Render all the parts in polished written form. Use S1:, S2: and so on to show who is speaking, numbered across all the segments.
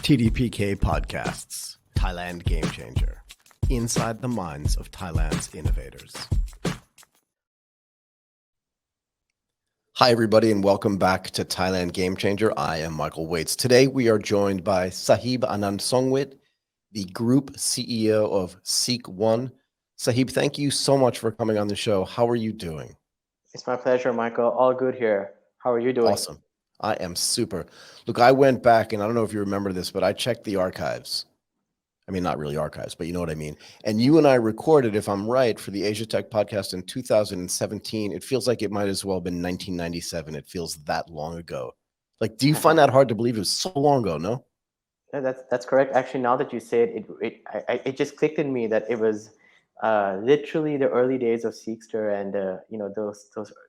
S1: TDPK Podcasts, Thailand GameChanger, inside the minds of Thailand's innovators. Hi, everybody, and welcome back to Thailand GameChanger. I am Michael Waits. Today, we are joined by Sahib Anandsongvit, the Group CEO of SeekONE. Sahib, thank you so much for coming on the show. How are you doing?
S2: It's my pleasure, Michael. All good here. How are you doing?
S1: Awesome. I am super. Look, I went back, and I don't know if you remember this, but I checked the archives. I mean, not really archives, but you know what I mean. And you and I recorded, if I'm right, for the Asia Tech podcast in 2017. It feels like it might as well have been 1997. It feels that long ago. Like, do you find that hard to believe? It was so long ago, no?
S2: Yeah, that's correct. Actually, now that you say it just clicked in me that it was literally the early days of Seekster, and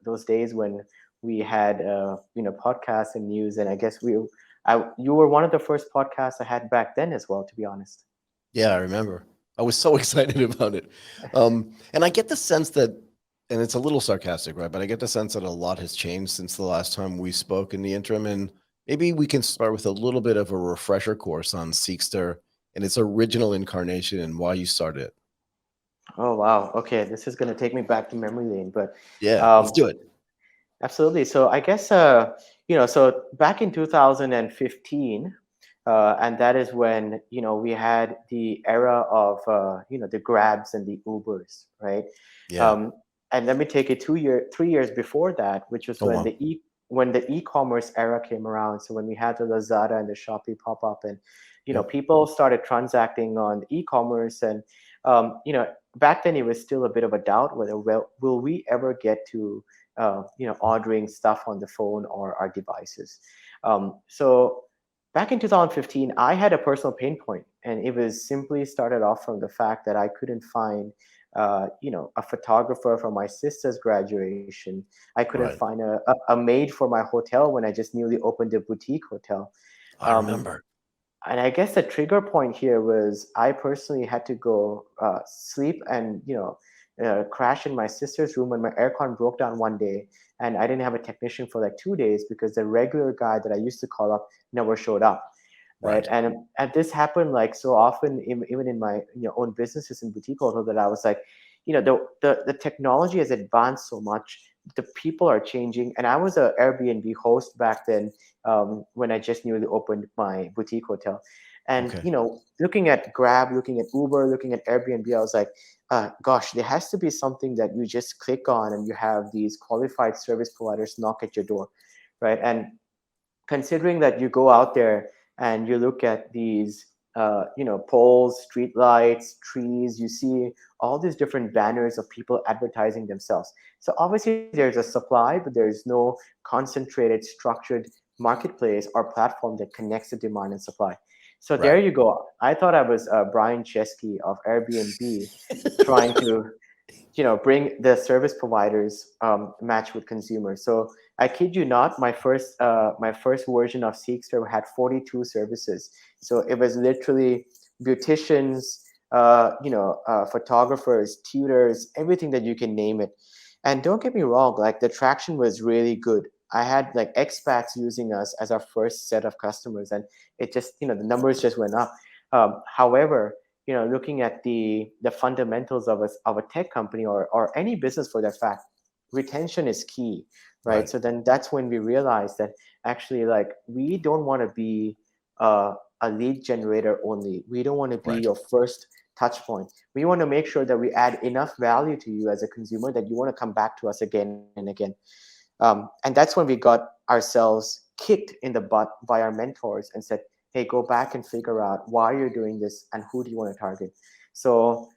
S2: those days when we had podcasts and news. And I guess you were one of the first podcasts I had back then as well, to be honest.
S1: Yeah, I remember. I was so excited about it. And I get the sense that, and it's a little sarcastic, right? But I get the sense that a lot has changed since the last time we spoke in the interim. And maybe we can start with a little bit of a refresher course on Seekster and its original incarnation and why you started it.
S2: Oh, wow. Okay, this is going to take me back to memory lane, but
S1: yeah, let's do it.
S2: Absolutely. So I guess, so back in 2015, and that is when, we had the era of, the Grabs and the Ubers, right?
S1: Yeah.
S2: And let me take it 3 years before that, which was when the e-commerce era came around. So when we had the Lazada and the Shopee pop up, and people started transacting on e-commerce, and back then it was still a bit of a doubt whether will we ever get to ordering stuff on the phone or our devices. So back in 2015, I had a personal pain point, and it was simply started off from the fact that I couldn't find a photographer for my sister's graduation. I couldn't find a maid for my hotel when I just newly opened a boutique hotel.
S1: I remember.
S2: And I guess the trigger point here was I personally had to go sleep and crash in my sister's room when my aircon broke down one day, and I didn't have a technician for like 2 days because the regular guy that I used to call up never showed up. Right. And this happened like so often, even in my own businesses in boutique hotel, that I was like, the technology has advanced so much, the people are changing. And I was a Airbnb host back then, when I just newly opened my boutique hotel. And looking at Grab, looking at Uber, looking at Airbnb, I was like, gosh, there has to be something that you just click on and you have these qualified service providers knock at your door, right? And considering that you go out there and you look at these poles, street lights, trees, you see all these different banners of people advertising themselves. So obviously there's a supply, but there's no concentrated, structured marketplace or platform that connects the demand and supply. So there you go. I thought I was Brian Chesky of Airbnb trying to bring the service providers match with consumers. So I kid you not, my first version of Seekster had 42 services. So it was literally beauticians, photographers, tutors, everything that you can name it. And don't get me wrong, like the traction was really good. I had like expats using us as our first set of customers, and it just, the numbers just went up. However, looking at the fundamentals of a tech company or any business for that fact, retention is key, right? So then that's when we realized that actually, like, we don't want to be a lead generator only. We don't want to be your first touch point. We want to make sure that we add enough value to you as a consumer that you want to come back to us again and again. And that's when we got ourselves kicked in the butt by our mentors and said, hey, go back and figure out why you're doing this and who do you want to target. So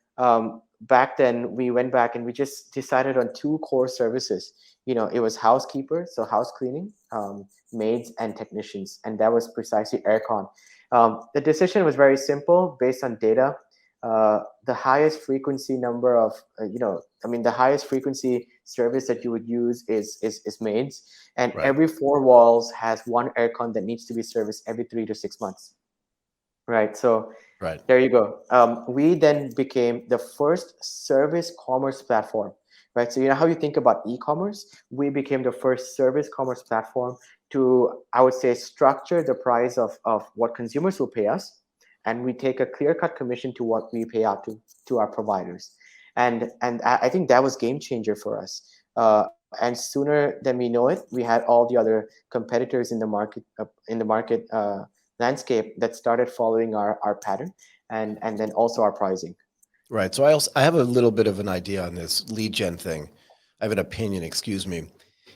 S2: back then we went back and we just decided on 2 core services. It was housekeepers, so house cleaning, maids and technicians. And that was precisely aircon. The decision was very simple based on data. The highest frequency number of, the highest frequency service that you would use is maids. And every 4 walls has 1 aircon that needs to be serviced every 3 to 6 months. Right. So there you go. We then became the first service commerce platform. Right. So how you think about e-commerce, we became the first service commerce platform to, I would say, structure the price of what consumers will pay us, and we take a clear-cut commission to what we pay out to our providers. And I think that was game changer for us. And sooner than we know it, we had all the other competitors in the market landscape that started following our pattern, and then also our pricing.
S1: Right. So I have a little bit of an idea on this lead gen thing. I have an opinion, excuse me.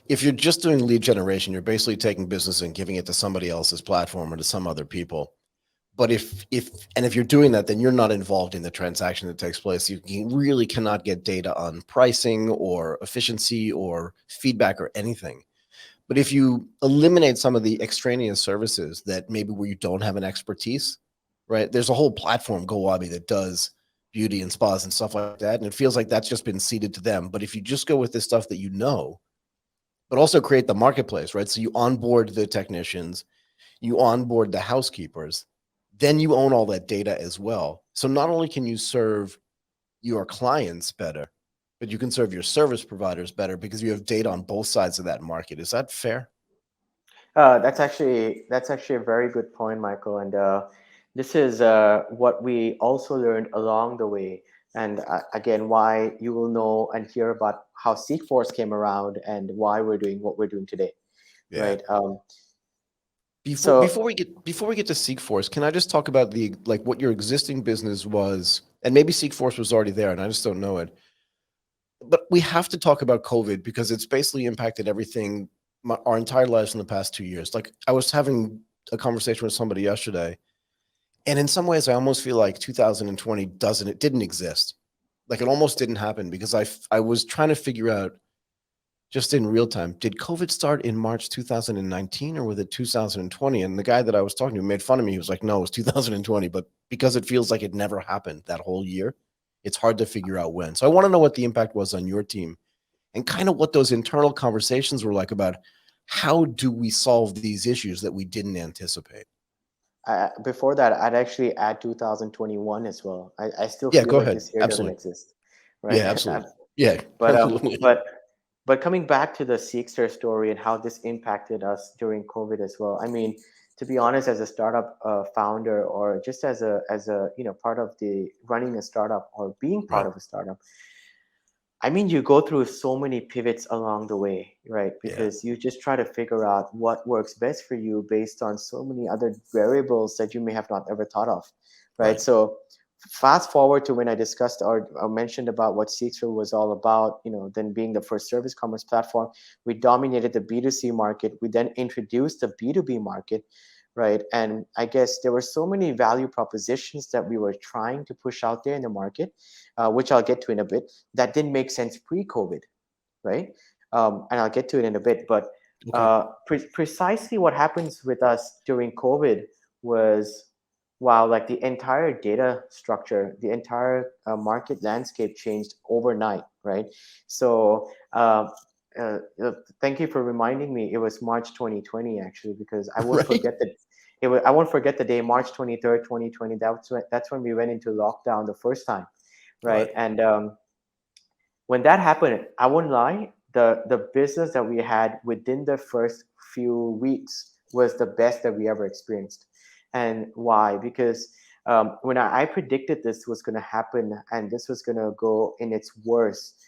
S1: If you're just doing lead generation, you're basically taking business and giving it to somebody else's platform or to some other people. But if you're doing that, then you're not involved in the transaction that takes place. You really cannot get data on pricing or efficiency or feedback or anything. But if you eliminate some of the extraneous services that maybe where you don't have an expertise, right? There's a whole platform, GoWabi, that does beauty and spas and stuff like that. And it feels like that's just been ceded to them. But if you just go with this stuff that you know, but also create the marketplace, right? So you onboard the technicians, you onboard the housekeepers, then you own all that data as well. So not only can you serve your clients better, but you can serve your service providers better because you have data on both sides of that market. Is that fair?
S2: That's actually a very good point, Michael. And this is what we also learned along the way. And again, why you will know and hear about how SeekForce came around and why we're doing what we're doing today,
S1: Yeah.
S2: right?
S1: Before we get to SeekForce, can I just talk about what your existing business was, and maybe SeekForce was already there, and I just don't know it. But we have to talk about COVID because it's basically impacted everything, our entire lives in the past 2 years. Like I was having a conversation with somebody yesterday, and in some ways, I almost feel like 2020 didn't exist. Like it almost didn't happen because I was trying to figure out just in real time, did COVID start in March 2019 or was it 2020? And the guy that I was talking to made fun of me. He was like, no, it was 2020. But because it feels like it never happened that whole year, it's hard to figure out when. So I want to know what the impact was on your team and kind of what those internal conversations were like about how do we solve these issues that we didn't anticipate?
S2: Before that, I'd actually add 2021 as well. I still
S1: Yeah,
S2: feel
S1: go
S2: like
S1: ahead.
S2: this year doesn't
S1: Absolutely.
S2: exist,
S1: Yeah,
S2: right?
S1: absolutely. Yeah,
S2: But
S1: absolutely.
S2: but coming back to the Seekster story and how this impacted us during COVID as well. I mean, to be honest, as a startup founder, or just as a part of the running a startup or being part
S1: Right.
S2: of a startup, I mean, you go through so many pivots along the way, right?
S1: Yeah.
S2: Because you just try to figure out what works best for you based on so many other variables that you may have not ever thought of, right?
S1: Right.
S2: So fast forward to when I discussed or mentioned about what Seekster was all about, then being the first service commerce platform, we dominated the B2C market. We then introduced the B2B market, right? And I guess there were so many value propositions that we were trying to push out there in the market, which I'll get to in a bit, that didn't make sense pre-COVID, right? And I'll get to it in a bit. But
S1: Okay.
S2: precisely what happens with us during COVID was, wow, like the entire data structure, the entire market landscape changed overnight, right? So thank you for reminding me. It was March 2020 actually, because I won't
S1: Right.
S2: forget that. I won't forget the day, March 23rd, 2020. That's when we went into lockdown the first time, right?
S1: Right.
S2: And when that happened, I won't lie, the business that we had within the first few weeks was the best that we ever experienced. And why? Because when I predicted this was going to happen and this was going to go in its worst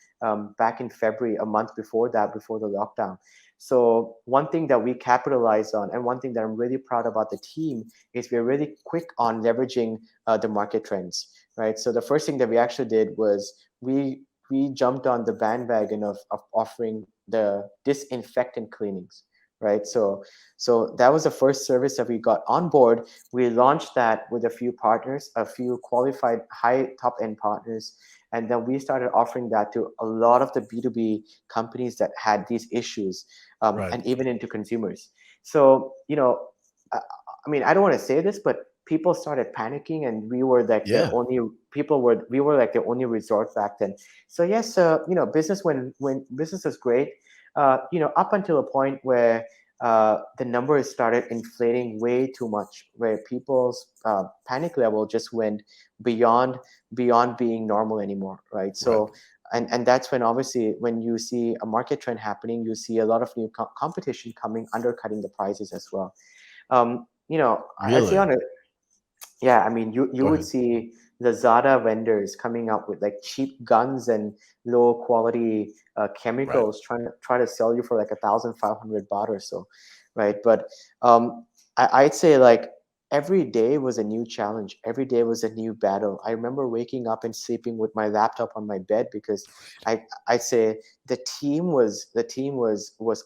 S2: back in February, a month before that, before the lockdown. So one thing that we capitalized on, and one thing that I'm really proud about the team, is we're really quick on leveraging the market trends, right? So the first thing that we actually did was we jumped on the bandwagon of offering the disinfectant cleanings, right? So that was the first service that we got on board. We launched that with a few partners, a few qualified high top end partners, and then we started offering that to a lot of the B2B companies that had these issues,
S1: Right.
S2: and even into consumers. So I, I mean, I don't want to say this, but people started panicking, and we were like the
S1: Yeah.
S2: only we were like the only resort back then. So yes, business when business was great, up until a point where the numbers started inflating way too much, where people's panic level just went beyond being normal anymore, right?
S1: Right.
S2: So And that's when, obviously, when you see a market trend happening, you see a lot of new competition coming, undercutting the prices as well. I'd say
S1: Really?
S2: on a, yeah, I mean, you
S1: Go
S2: would
S1: ahead.
S2: see the Zada vendors coming up with like cheap guns and low quality
S1: Right.
S2: chemicals, trying to sell you for like 1,500 baht or so, right? But um, I'd say like every day was a new challenge. Every day was a new battle. I remember waking up and sleeping with my laptop on my bed because I'd say the team was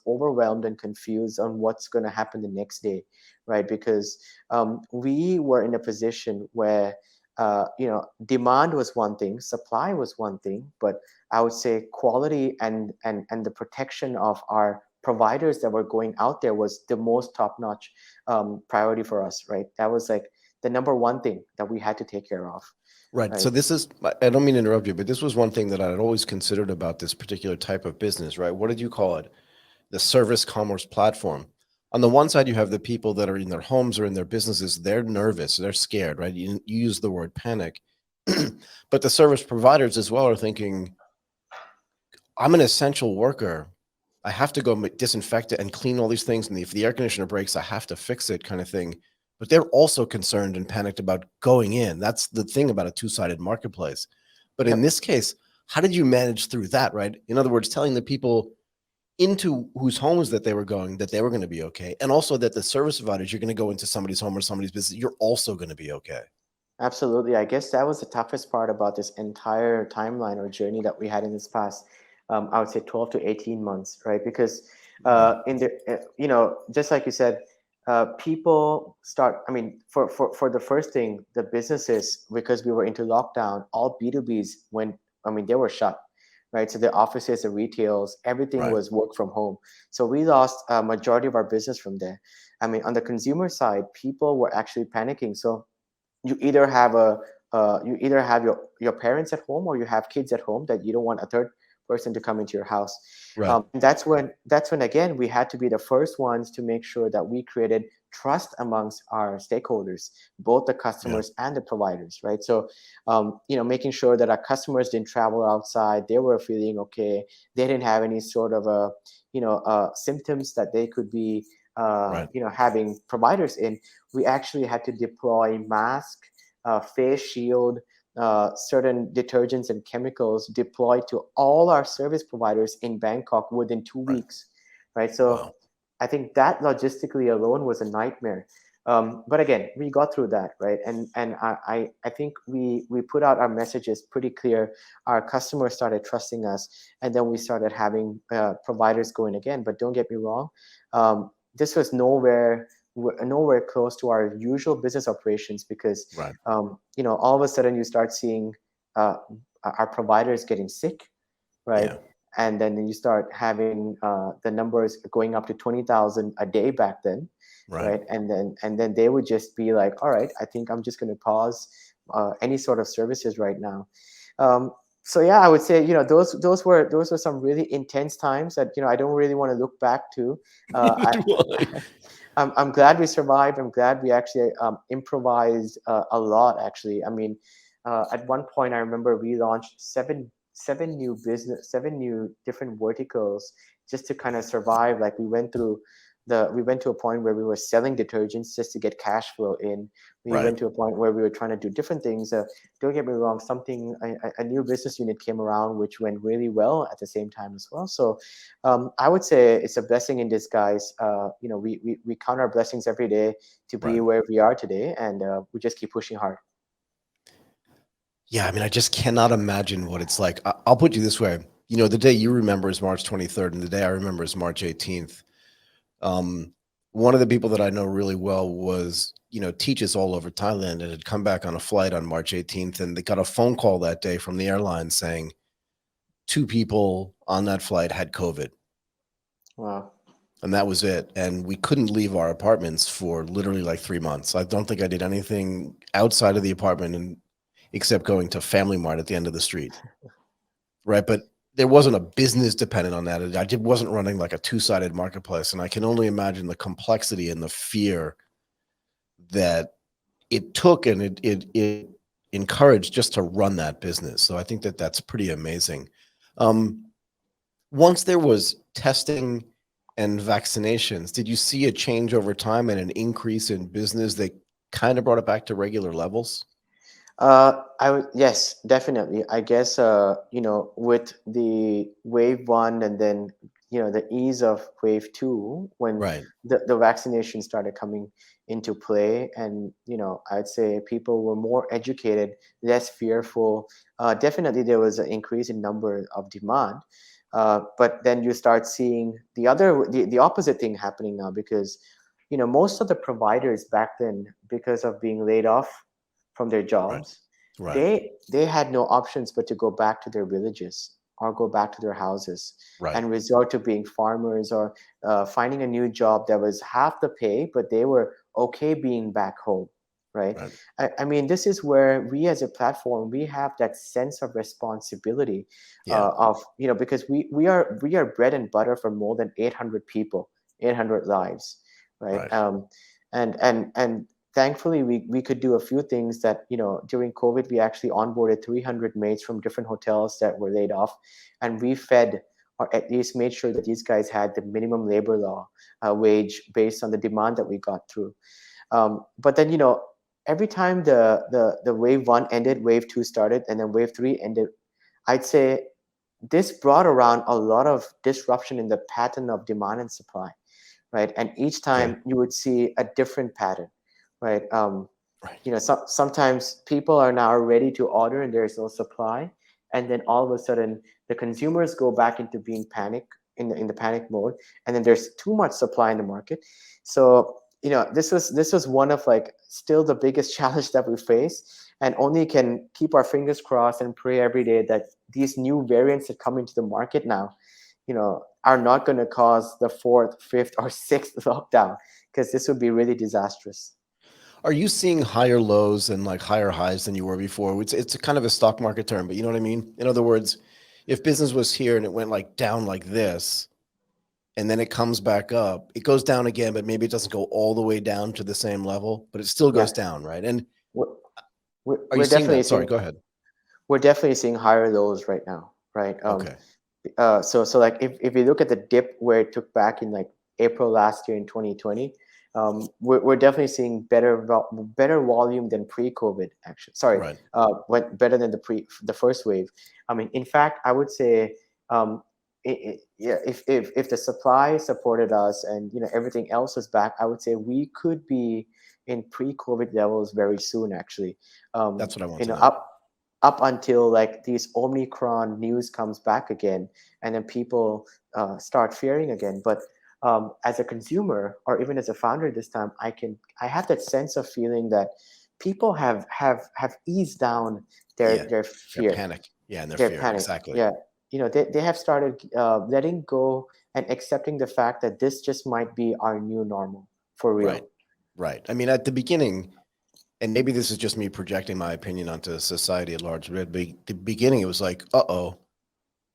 S2: overwhelmed and confused on what's going to happen the next day, right? Because we were in a position where demand was one thing, supply was one thing, but I would say quality and the protection of our providers that were going out there was the most top notch priority for us, right? That was like the number one thing that we had to take care of,
S1: Right. So
S2: right?
S1: this is, I don't mean to interrupt you, but this was one thing that I had always considered about this particular type of business, right? What did you call it? The service commerce platform. On the one side, you have the people that are in their homes or in their businesses. They're nervous. They're scared, right? You use the word panic. But the service providers as well are thinking, I'm an essential worker. I have to go disinfect it and clean all these things. And if the air conditioner breaks, I have to fix it, kind of thing. But they're also concerned and panicked about going in. That's the thing about a two-sided marketplace. But in
S2: Yep.
S1: this case, how did you manage through that, right? In other words, telling the people into whose homes that they were going to be okay, and also that the service providers, you're going to go into somebody's home or somebody's business, you're also going to be okay.
S2: Absolutely. I guess that was the toughest part about this entire timeline or journey that we had in this past, I would say 12 to 18 months, right? Because
S1: Right.
S2: just like you said, people start, I mean, for the first thing, the businesses, because we were into lockdown, all B2Bs went, I mean, they were shut, right? So the offices, the retails, everything
S1: Right.
S2: was work from home. So we lost a majority of our business from there. I mean, on the consumer side, people were actually panicking. So you either have your parents at home, or you have kids at home that you don't want a third person to come into your house.
S1: Right.
S2: And that's when again we had to be the first ones to make sure that we created trust amongst our stakeholders, both the
S1: Yeah.
S2: customers and the providers, right? So making sure that our customers didn't travel outside, they were feeling okay, they didn't have any sort of symptoms that they could be
S1: Right.
S2: having providers in. We actually had to deploy mask, face shield, certain detergents and chemicals deployed to all our service providers in Bangkok within 2
S1: Right.
S2: weeks, right? So
S1: Wow.
S2: I think that logistically alone was a nightmare. But again, we got through that, right? And I think we put out our messages pretty clear. Our customers started trusting us, and then we started having providers going again. But don't get me wrong, this was nowhere close to our usual business operations, because
S1: Right.
S2: all of a sudden you start seeing uh, our providers getting sick, right?
S1: Yeah.
S2: And then you start having the numbers going up to 20,000 a day back then,
S1: Right.
S2: right? And then they would just be like, all right, I think I'm just going to pause any sort of services right now. Um, so yeah, I would say those were some really intense times that I don't really want to look back to.
S1: Neither
S2: I,
S1: do I.
S2: I'm glad we survived. I'm glad we actually improvised a lot. Actually, I mean, at one point I remember we launched seven new different verticals just to kind of survive. Like we went to a point where we were selling detergents just to get cash flow in. We
S1: Right.
S2: went to a point where we were trying to do different things. Don't get me wrong, a new business unit came around which went really well at the same time as well. So I would say it's a blessing in disguise. We count our blessings every day to be
S1: Right.
S2: where we are today, and we just keep pushing hard.
S1: Yeah. I mean, I just cannot imagine what it's like. I'll put you this way. The day you remember is March 23rd, and the day I remember is March 18th. Um, One of the people that I know really well was, teaches all over Thailand, and had come back on a flight on March 18th, and they got a phone call that day from the airline saying 2 people on that flight had COVID,
S2: Wow.
S1: and that was it. And we couldn't leave our apartments for literally like 3 months. I don't think I did anything outside of the apartment except going to Family Mart at the end of the street. Right. But there wasn't a business dependent on that. Wasn't running like a two-sided marketplace. And I can only imagine the complexity and the fear that it took, and it encouraged just to run that business. So I think that that's pretty amazing. Once there was testing and vaccinations, did you see a change over time and an increase in business that kind of brought it back to regular levels?
S2: I would, yes, definitely. I guess, with the wave one and then, the ease of wave two, when
S1: Right.
S2: the vaccination started coming into play, and, I'd say people were more educated, less fearful. Definitely there was an increase in number of demand. But then you start seeing the opposite thing happening now, because, most of the providers back then, because of being laid off from their
S1: Right.
S2: jobs,
S1: Right.
S2: they had no options but to go back to their villages or go back to their houses
S1: Right.
S2: and resort to being farmers, or finding a new job that was half the pay, but they were okay being back home, right?
S1: Right.
S2: I mean, this is where we as a platform, we have that sense of responsibility,
S1: Yeah.
S2: of, because we are bread and butter for more than 800 people, 800 lives, right?
S1: Right.
S2: And thankfully we could do a few things that, during COVID we actually onboarded 300 mates from different hotels that were laid off, and we fed, or at least made sure that these guys had the minimum labor law wage based on the demand that we got through. But then, every time the wave one ended, wave two started, and then wave three ended, I'd say this brought around a lot of disruption in the pattern of demand and supply, right? And each
S1: Okay.
S2: time you would see a different pattern, right?
S1: Right.
S2: Sometimes people are now ready to order and there's no supply, and then all of a sudden the consumers go back into being panic, in the panic mode, and then there's too much supply in the market. So, this was one of, like, still the biggest challenge that we face, and only can keep our fingers crossed and pray every day that these new variants that come into the market now, are not going to cause the fourth, fifth, or sixth lockdown, because this would be really disastrous.
S1: Are you seeing higher lows and like higher highs than you were before? It's a kind of a stock market term, but you know what I mean? In other words, if business was here and it went like down like this, and then it comes back up, it goes down again, but maybe it doesn't go all the way down to the same level, but it still
S2: Yeah,
S1: goes down, right? And
S2: we're, we're,
S1: are you
S2: we're
S1: seeing
S2: definitely
S1: that? Sorry,
S2: seeing
S1: go ahead.
S2: we're definitely seeing higher lows right now, right?
S1: Okay.
S2: So like, if you look at the dip where it took back in, like, April last year in 2020, we're definitely seeing better volume than pre-COVID, actually. Sorry,
S1: Right.
S2: went better than the first wave. I mean, in fact, I would say, yeah, if the supply supported us and, everything else was back, I would say we could be in pre-COVID levels very soon, actually.
S1: That's what I want
S2: You
S1: to
S2: know,
S1: know.
S2: up until, like, these Omicron news comes back again, and then people start fearing again. But as a consumer, or even as a founder this time, I have that sense of feeling that people have eased down their
S1: Yeah.
S2: their
S1: Their
S2: fear,
S1: panic. Yeah. And their
S2: their
S1: fear.
S2: panic.
S1: Exactly.
S2: Yeah, they have started letting go and accepting the fact that this just might be our new normal for
S1: Right.
S2: real.
S1: Right. I mean, at the beginning, and maybe this is just me projecting my opinion onto society at large, but at the beginning, it was like, uh-oh,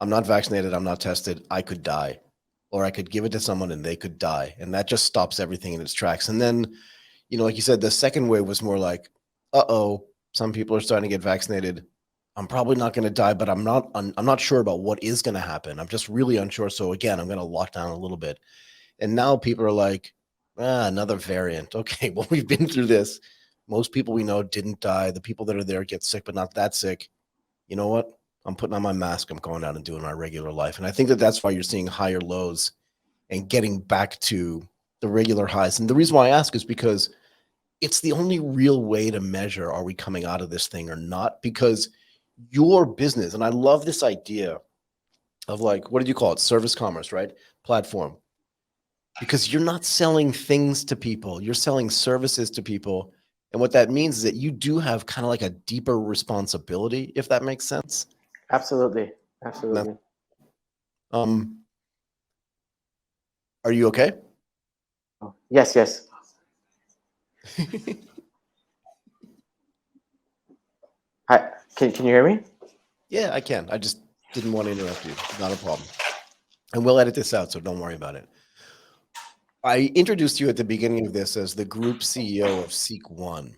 S1: I'm not vaccinated, I'm not tested, I could die. Or I could give it to someone and they could die. And that just stops everything in its tracks. And then, like you said, the second wave was more like, uh-oh, some people are starting to get vaccinated. I'm probably not going to die, but I'm not sure about what is going to happen. I'm just really unsure. So again, I'm going to lock down a little bit. And now people are like, another variant. Okay, well, we've been through this. Most people we know didn't die. The people that are there get sick, but not that sick. You know what? I'm putting on my mask. I'm going out and doing my regular life. And I think that that's why you're seeing higher lows and getting back to the regular highs. And the reason why I ask is because it's the only real way to measure, are we coming out of this thing or not? Because your business, and I love this idea of, like, what did you call it? Service commerce, right? Platform. Because you're not selling things to people, you're selling services to people. And what that means is that you do have kind of like a deeper responsibility, if that makes sense.
S2: Absolutely,
S1: That,
S2: absolutely.
S1: um, are you okay?
S2: Yes, yes. Hi, can you hear me?
S1: Yeah, I can. I just didn't want to interrupt you. Not a problem. And we'll edit this out, so don't worry about it. I introduced you at the beginning of this as the Group CEO of SeekONE.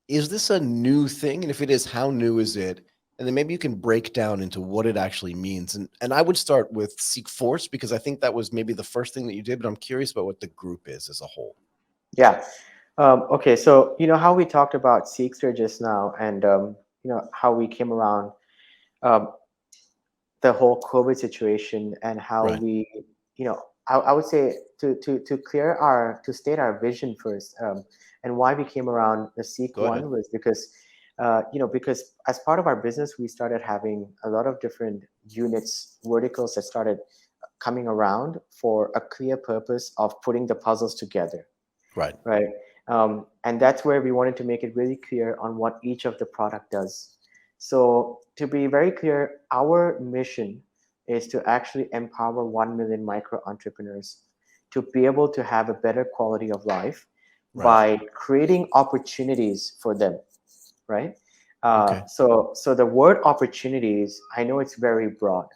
S1: Is this a new thing? And if it is, how new is it? And then maybe you can break down into what it actually means. And I would start with SeekForce because I think that was maybe the first thing that you did, but I'm curious about what the group is as a whole.
S2: Yeah. Okay. So how we talked about Seekster just now, and how we came around um, the whole COVID situation, and how
S1: Right.
S2: we, I would say to state our vision first, and why we came around the
S1: Go ahead.
S2: SeekONE was because, because as part of our business, we started having a lot of different units, verticals that started coming around for a clear purpose of putting the puzzles together,
S1: Right.
S2: right? And that's where we wanted to make it really clear on what each of the product does. So to be very clear, our mission is to actually empower 1 million micro entrepreneurs to be able to have a better quality of life
S1: Right.
S2: by creating opportunities for them, right?
S1: Okay.
S2: So the word opportunities, I know it's very broad,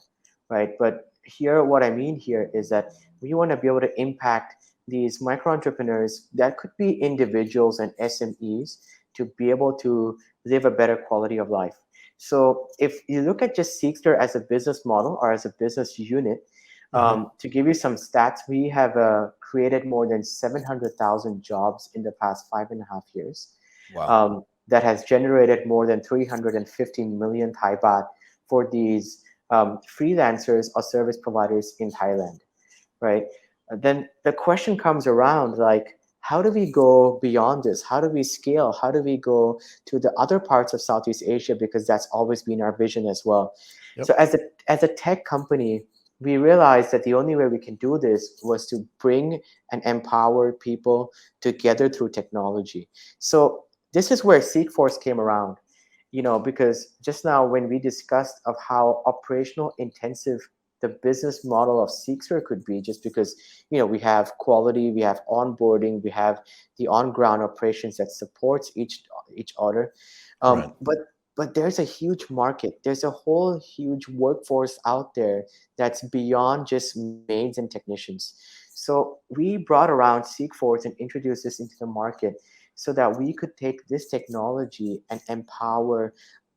S2: right? But here, what I mean here is that we want to be able to impact these micro entrepreneurs that could be individuals and SMEs to be able to live a better quality of life. So if you look at just Seekster as a business model or as a business unit,
S1: Hmm.
S2: to give you some stats, we have created more than 700,000 jobs in the past 5.5 years.
S1: Wow.
S2: That has generated more than 315 million Thai baht for these freelancers or service providers in Thailand, right? Then the question comes around like, how do we go beyond this? How do we scale? How do we go to the other parts of Southeast Asia? Because that's always been our vision as well.
S1: Yep.
S2: So as a tech company, we realized that the only way we can do this was to bring and empower people together through technology. So this is where SeekForce came around, because just now when we discussed of how operational intensive the business model of Seekster could be, just because we have quality, we have onboarding, we have the on-ground operations that supports each other,
S1: Right.
S2: but there's a huge market. There's a whole huge workforce out there that's beyond just maids and technicians. So we brought around SeekForce and introduced this into the market so that we could take this technology and empower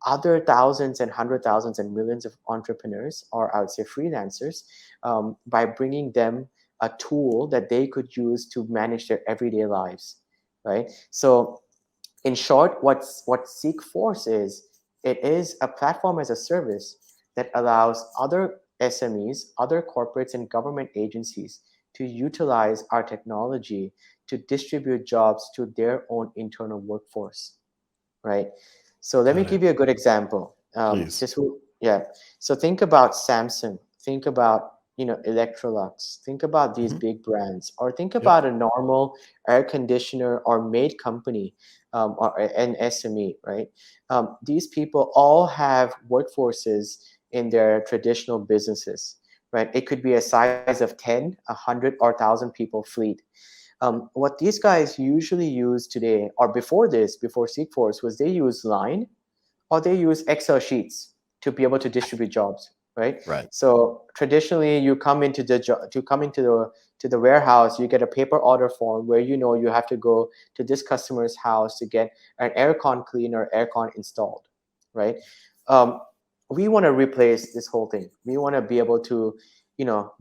S2: other thousands and hundred thousands and millions of entrepreneurs, or I would say freelancers, by bringing them a tool that they could use to manage their everyday lives, right? So in short, what SeekForce is, it is a platform as a service that allows other SMEs, other corporates and government agencies to utilize our technology to distribute jobs to their own internal workforce, right? So let me
S1: Got it.
S2: give you a good example.
S1: Please.
S2: Yeah. So think about Samsung. Think about Electrolux. Think about these
S1: Hmm.
S2: big brands, or think
S1: Yep.
S2: about a normal air conditioner or maid company, or an SME, right? These people all have workforces in their traditional businesses, right? It could be a size of 10, 100, or 1,000 people fleet. What these guys usually use today, or before this, before SeekForce, was they use Line or they use Excel sheets to be able to distribute jobs, right?
S1: Right.
S2: So traditionally, you come into the warehouse, you get a paper order form where you have to go to this customer's house to get an aircon cleaner, aircon installed, right? Um, we want to replace this whole thing. We want to be able to,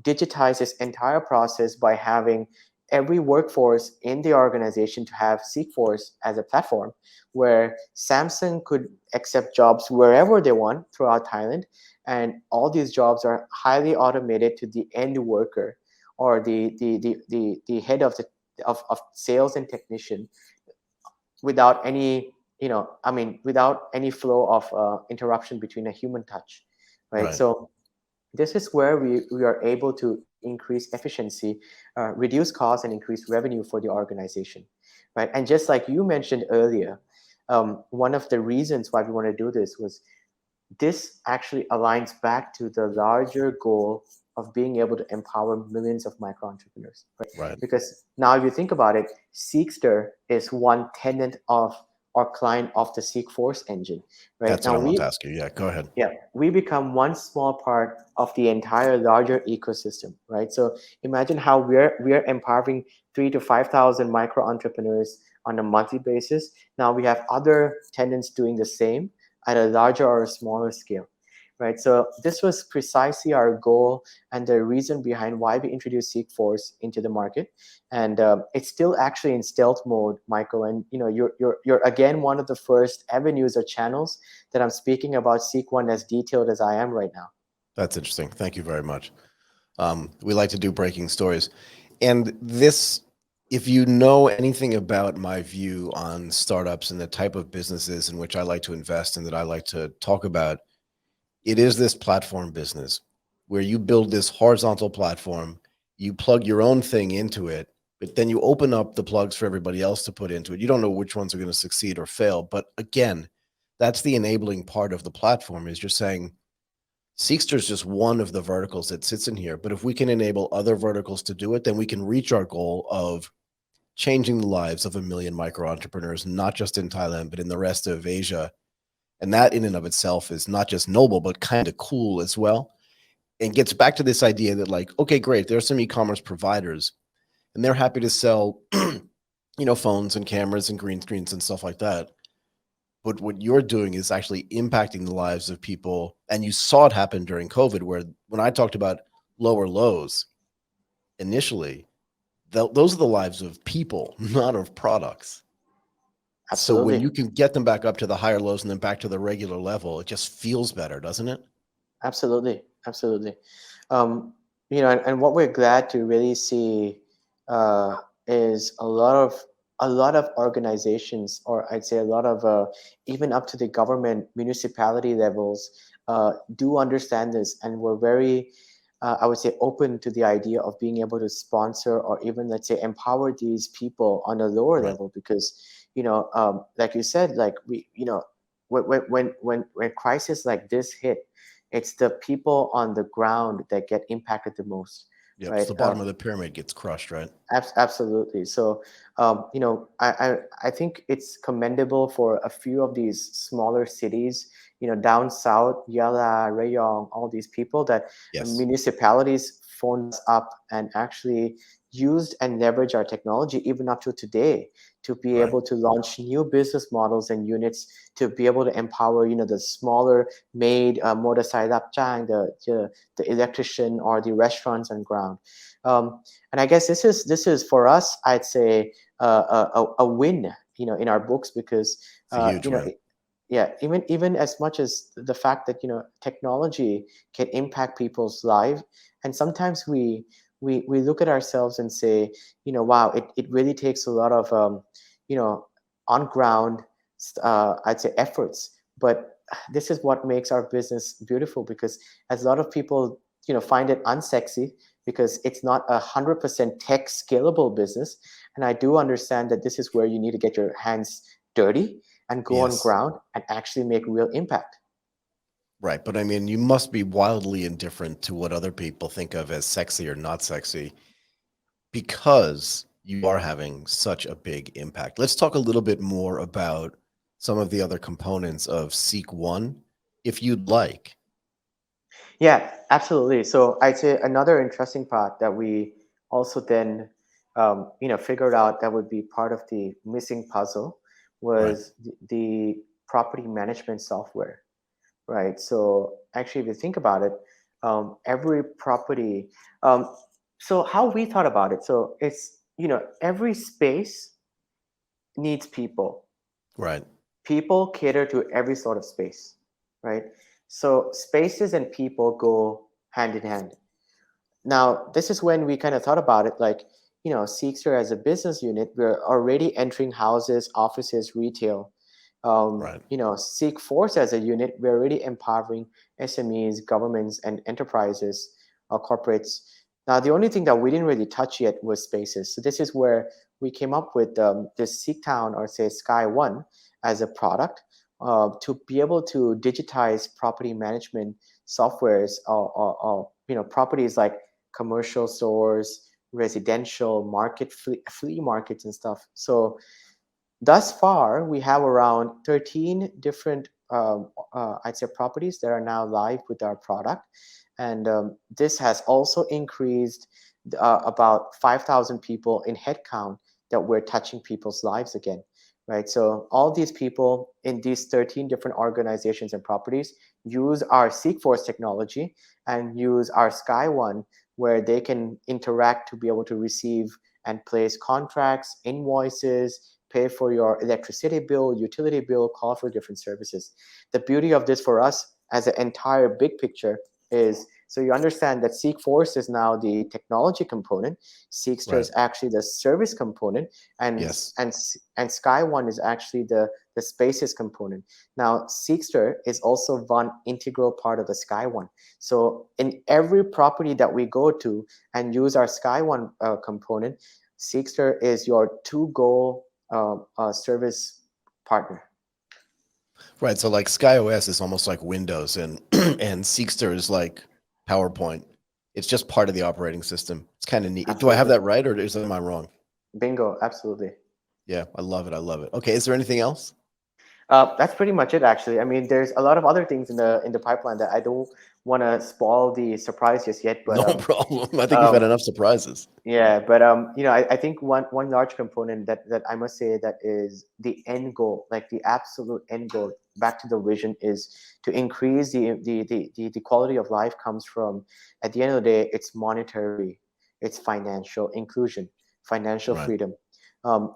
S2: digitize this entire process by having every workforce in the organization to have SeekForce as a platform where Samsung could accept jobs wherever they want throughout Thailand, and all these jobs are highly automated to the end worker, or the head of of sales and technician, without any without any flow of interruption between a human touch, right?
S1: Right.
S2: So this is where we are able to increase efficiency, reduce costs, and increase revenue for the organization, right? And just like you mentioned earlier, one of the reasons why we want to do this was this actually aligns back to the larger goal of being able to empower millions of micro entrepreneurs, right?
S1: Right.
S2: Because now, if you think about it, Seekster is one tenant of or client of the SeekForce engine, right?
S1: That's what
S2: Now
S1: I want to ask you. Yeah. Go ahead.
S2: we become one small part of the entire larger ecosystem, right? So imagine how we're empowering 3 to 5 thousand micro entrepreneurs on a monthly basis. Now we have other tenants doing the same, at a larger or a smaller scale, right? So this was precisely our goal and the reason behind why we introduced SeekForce into the market. And it's still actually in stealth mode, Michael. And you're again one of the first avenues or channels that I'm speaking about SeekONE as detailed as I am right now.
S1: That's interesting. Thank you very much. We like to do breaking stories. And this, if you know anything about my view on startups and the type of businesses in which I like to invest and that I like to talk about, it is this platform business where you build this horizontal platform, you plug your own thing into it, but then you open up the plugs for everybody else to put into it. You don't know which ones are going to succeed or fail. But again, that's the enabling part of the platform, is you're saying, Seekster is just one of the verticals that sits in here. But if we can enable other verticals to do it, then we can reach our goal of changing the lives of 1 million micro entrepreneurs, not just in Thailand, but in the rest of Asia. And that in and of itself is not just noble, but kind of cool as well. And gets back to this idea that, like, okay, great, there's some e-commerce providers and they're happy to sell, phones and cameras and green screens and stuff like that. But what you're doing is actually impacting the lives of people. And you saw it happen during COVID, where when I talked about lower lows initially, those are the lives of people, not of products. So when
S2: Absolutely.
S1: you can get them back up to the higher lows and then back to the regular level, it just feels better, doesn't it?
S2: Absolutely, absolutely. And what we're glad to really see uh, is a lot of organizations, or I'd say a lot of even up to the government municipality levels, do understand this, and we're very, I would say, open to the idea of being able to sponsor or even, let's say, empower these people on a lower
S1: Right.
S2: level, because like you said, like when crisis like this hit, it's the people on the ground that get impacted the most,
S1: Yep. So
S2: right?
S1: the bottom of the pyramid gets crushed, right?
S2: Absolutely. So, I think it's commendable for a few of these smaller cities, down south, Yala, Rayong, all these people that
S1: Yes.
S2: municipalities phoned us up and actually used and leveraged our technology even up to today to be
S1: Right.
S2: able to launch new business models and units to be able to empower, the smaller maid, motorcycle lapjang, the electrician, or the restaurants on ground. And I guess this is for us, I'd say, a win, in our books, because
S1: It's a huge win.
S2: yeah, even as much as the fact that technology can impact people's life, and sometimes we look at ourselves and say, wow, it really takes a lot of you know on ground, I'd say, efforts, but this is what makes our business beautiful, because as a lot of people find it unsexy, because it's not 100% tech scalable business. And I do understand that this is where you need to get your hands dirty and go on
S1: Yes.
S2: ground and actually make real impact.
S1: Right. But I mean, you must be wildly indifferent to what other people think of as sexy or not sexy, because you are having such a big impact. Let's talk a little bit more about some of the other components of SeekONE, if you'd like.
S2: Yeah, absolutely. So I'd say another interesting part that we also then figured out that would be part of the missing puzzle
S1: Right.
S2: was the property management software, right? So actually, if you think about it, every property. So how we thought about it, so it's every space needs people.
S1: Right.
S2: People cater to every sort of space, right? So spaces and people go hand in hand. Now, this is when we kind of thought about it, like, Seekster as a business unit, we're already entering houses, offices, retail.
S1: Right.
S2: SeekForce as a unit, we're already empowering SMEs, governments, and enterprises, corporates. Now, the only thing that we didn't really touch yet was spaces. So this is where we came up with this SeekTown, or say SkyOne, as a product to be able to digitize property management softwares, or properties like commercial stores, residential market, flea markets, and stuff. So thus far, we have around 13 different, I'd say, properties that are now live with our product. And this has also increased about 5,000 people in headcount that we're touching people's lives again, right? So all these people in these 13 different organizations and properties use our SeekForce technology and use our SkyONE, where they can interact to be able to receive and place contracts, invoices, pay for your electricity bill, utility bill, call for different services. The beauty of this for us as an entire big picture is, so you understand that SeekForce is now the technology component, Seekster
S1: Right.
S2: is actually the service component, and
S1: Yes.
S2: and SkyONE is actually the spaces component. Now Seekster is also one integral part of the SkyONE. So in every property that we go to and use our SkyONE component, Seekster is your to-go service partner.
S1: Right. So like SkyOS is almost like Windows, and and Seekster is like PowerPoint. It's just part of the operating system. It's kind of neat. Do I have
S2: Absolutely.
S1: that right, or am I wrong?
S2: Bingo, absolutely.
S1: Yeah, I love it. I love it. Okay, is there anything else?
S2: That's pretty much it, actually. I mean, there's a lot of other things in the pipeline that I don't want to spoil the surprise just yet, but
S1: No problem. I think you've had
S2: um,
S1: enough surprises.
S2: yeah, but I think one large component that I must say that is the end goal, like the absolute end goal, back to the vision, is to increase the quality of life comes from, at the end of the day, it's monetary, it's financial inclusion, financial
S1: Right.
S2: freedom.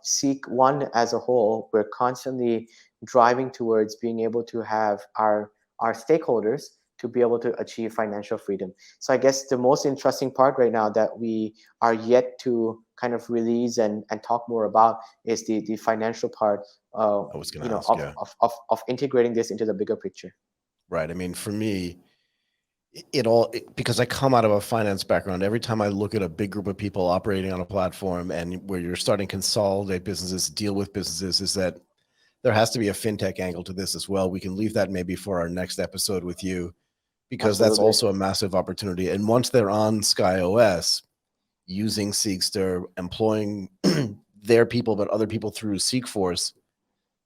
S2: SeekONE as a whole, we're constantly driving towards being able to have our stakeholders to be able to achieve financial freedom. So I guess the most interesting part right now that we are yet to kind of release and talk more about is the financial part,
S1: I was going to ask. Yeah.
S2: of integrating this into the bigger picture.
S1: Right. I mean, for me, because I come out of a finance background, every time I look at a big group of people operating on a platform and where you're starting to consolidate businesses, deal with businesses, is that there has to be a fintech angle to this as well. We can leave that maybe for our next episode with you, because that's
S2: Absolutely.
S1: also a massive opportunity. And once they're on SkyOS, using Seekster, employing their people, but other people through SeekForce,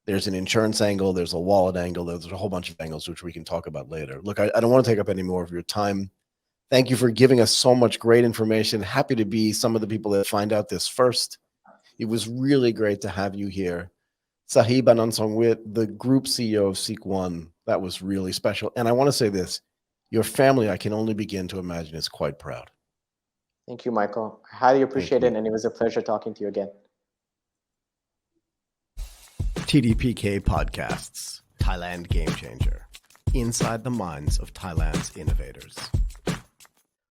S1: there's an insurance angle, there's a wallet angle, there's a whole bunch of angles, which we can talk about later. Look, I don't want to take up any more of your time. Thank you for giving us so much great information. Happy to be some of the people that find out this first. It was really great to have you here. Sahib Anandsongvit, the Group CEO of SeekONE, that was really special. And I want to say this, your family, I can only begin to imagine, is quite proud.
S2: Thank you, Michael. I highly
S1: Thank
S2: appreciate
S1: you.
S2: it, and it was a pleasure talking to you again.
S1: TDPK Podcasts, Thailand GameChanger, inside the minds of Thailand's innovators.